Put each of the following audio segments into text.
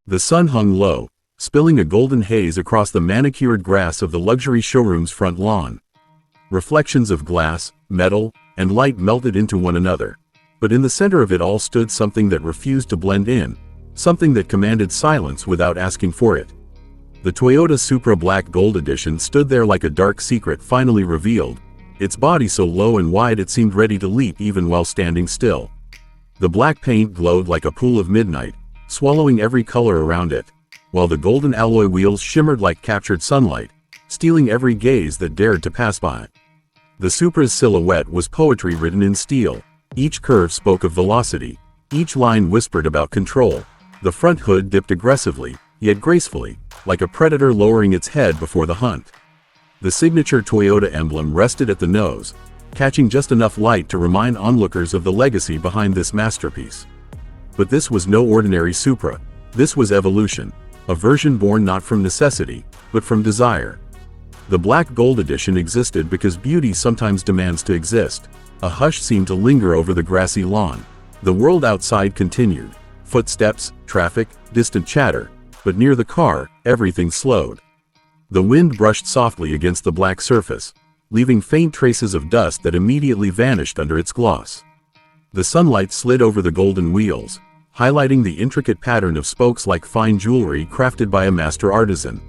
The sun hung low, spilling a golden haze across the manicured grass of the luxury showroom's front lawn. Reflections of glass, metal, and light melted into one another. But in the center of it all stood something that refused to blend in, something that commanded silence without asking for it. The Toyota Supra Black Gold Edition stood there like a dark secret finally revealed, its body so low and wide it seemed ready to leap even while standing still. The black paint glowed like a pool of midnight, swallowing every color around it, while the golden alloy wheels shimmered like captured sunlight, stealing every gaze that dared to pass by. The Supra's silhouette was poetry written in steel. Each curve spoke of velocity, each line whispered about control. The front hood dipped aggressively, yet gracefully, like a predator lowering its head before the hunt. The signature Toyota emblem rested at the nose, catching just enough light to remind onlookers of the legacy behind this masterpiece. But this was no ordinary Supra. This was evolution, a version born not from necessity, but from desire. The Black Gold Edition existed because beauty sometimes demands to exist. A hush seemed to linger over the grassy lawn. The world outside continued. Footsteps, traffic, distant chatter. But near the car, everything slowed. The wind brushed softly against the black surface, leaving faint traces of dust that immediately vanished under its gloss. The sunlight slid over the golden wheels, highlighting the intricate pattern of spokes like fine jewelry crafted by a master artisan.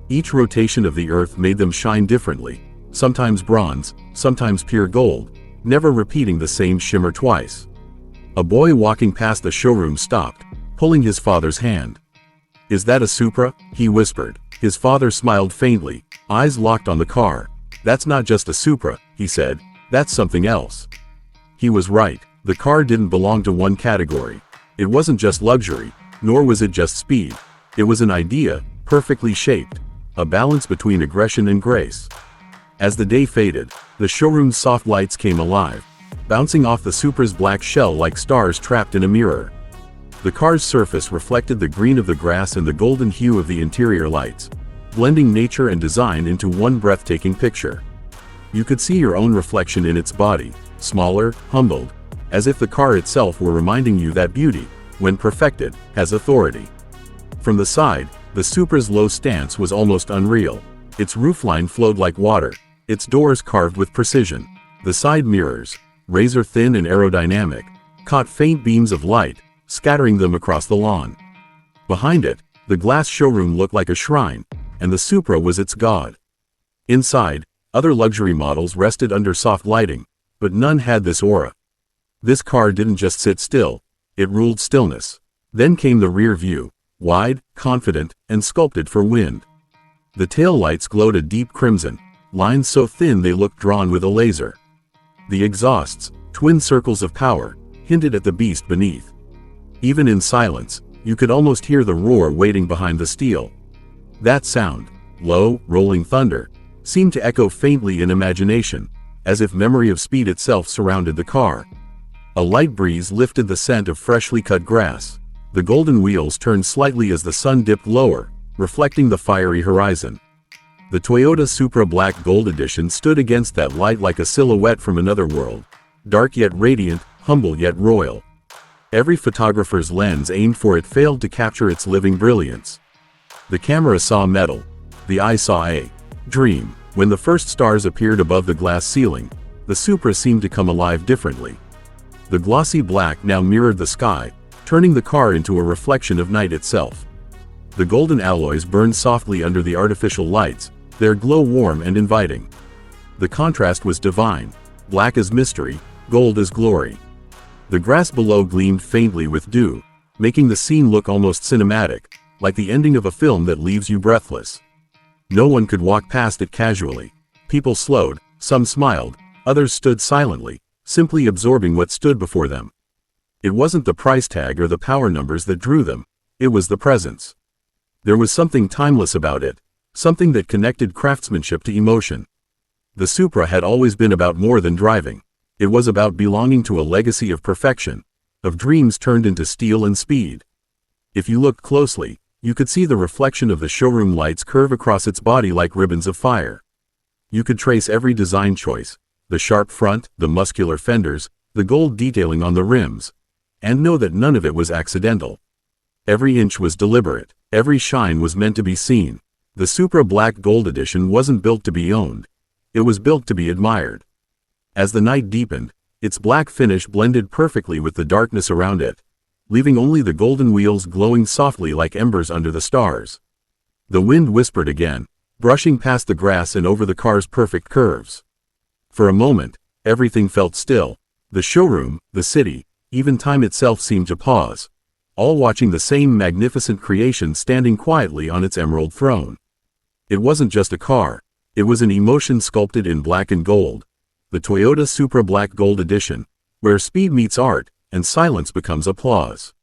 Each rotation of the earth made them shine differently, sometimes bronze, sometimes pure gold, never repeating the same shimmer twice. A boy walking past the showroom stopped, pulling his father's hand. "Is that a Supra?" he whispered. His father smiled faintly, eyes locked on the car. "That's not just a Supra," he said, "that's something else." He was right. The car didn't belong to one category. It wasn't just luxury, nor was it just speed. It was an idea, perfectly shaped, a balance between aggression and grace. As the day faded, the showroom's soft lights came alive, bouncing off the Supra's black shell like stars trapped in a mirror. The car's surface reflected the green of the grass and the golden hue of the interior lights, blending nature and design into one breathtaking picture. You could see your own reflection in its body, smaller, humbled, as if the car itself were reminding you that beauty, when perfected, has authority. From the side, the Supra's low stance was almost unreal. Its roofline flowed like water, its doors carved with precision. The side mirrors, razor thin and aerodynamic, caught faint beams of light, scattering them across the lawn. Behind it, the glass showroom looked like a shrine, and the Supra was its god. Inside, other luxury models rested under soft lighting, but none had this aura. This car didn't just sit still, it ruled stillness. Then came the rear view, wide, confident, and sculpted for wind. The taillights glowed a deep crimson, lines so thin they looked drawn with a laser. The exhausts, twin circles of power, hinted at the beast beneath. Even in silence, you could almost hear the roar waiting behind the steel. That sound, low, rolling thunder, seemed to echo faintly in imagination, as if memory of speed itself surrounded the car. A light breeze lifted the scent of freshly cut grass. The golden wheels turned slightly as the sun dipped lower, reflecting the fiery horizon. The Toyota Supra Black Gold Edition stood against that light like a silhouette from another world, dark yet radiant, humble yet royal. Every photographer's lens aimed for it failed to capture its living brilliance. The camera saw metal, the eye saw a dream. When the first stars appeared above the glass ceiling, the Supra seemed to come alive differently. The glossy black now mirrored the sky, turning the car into a reflection of night itself. The golden alloys burned softly under the artificial lights, their glow warm and inviting. The contrast was divine, black as mystery, gold as glory. The grass below gleamed faintly with dew, making the scene look almost cinematic, like the ending of a film that leaves you breathless. No one could walk past it casually. People slowed, some smiled, others stood silently, simply absorbing what stood before them. It wasn't the price tag or the power numbers that drew them, it was the presence. There was something timeless about it, something that connected craftsmanship to emotion. The Supra had always been about more than driving. It was about belonging to a legacy of perfection, of dreams turned into steel and speed. If you looked closely, you could see the reflection of the showroom lights curve across its body like ribbons of fire. You could trace every design choice, the sharp front, the muscular fenders, the gold detailing on the rims, and know that none of it was accidental. Every inch was deliberate. Every shine was meant to be seen. The Supra Black Gold Edition wasn't built to be owned. It was built to be admired. As the night deepened, its black finish blended perfectly with the darkness around it, leaving only the golden wheels glowing softly like embers under the stars. The wind whispered again, brushing past the grass and over the car's perfect curves. For a moment, everything felt still. The showroom, the city, even time itself seemed to pause, all watching the same magnificent creation standing quietly on its emerald throne. It wasn't just a car. It was an emotion sculpted in black and gold. The Toyota Supra Black Gold Edition, where speed meets art, and silence becomes applause.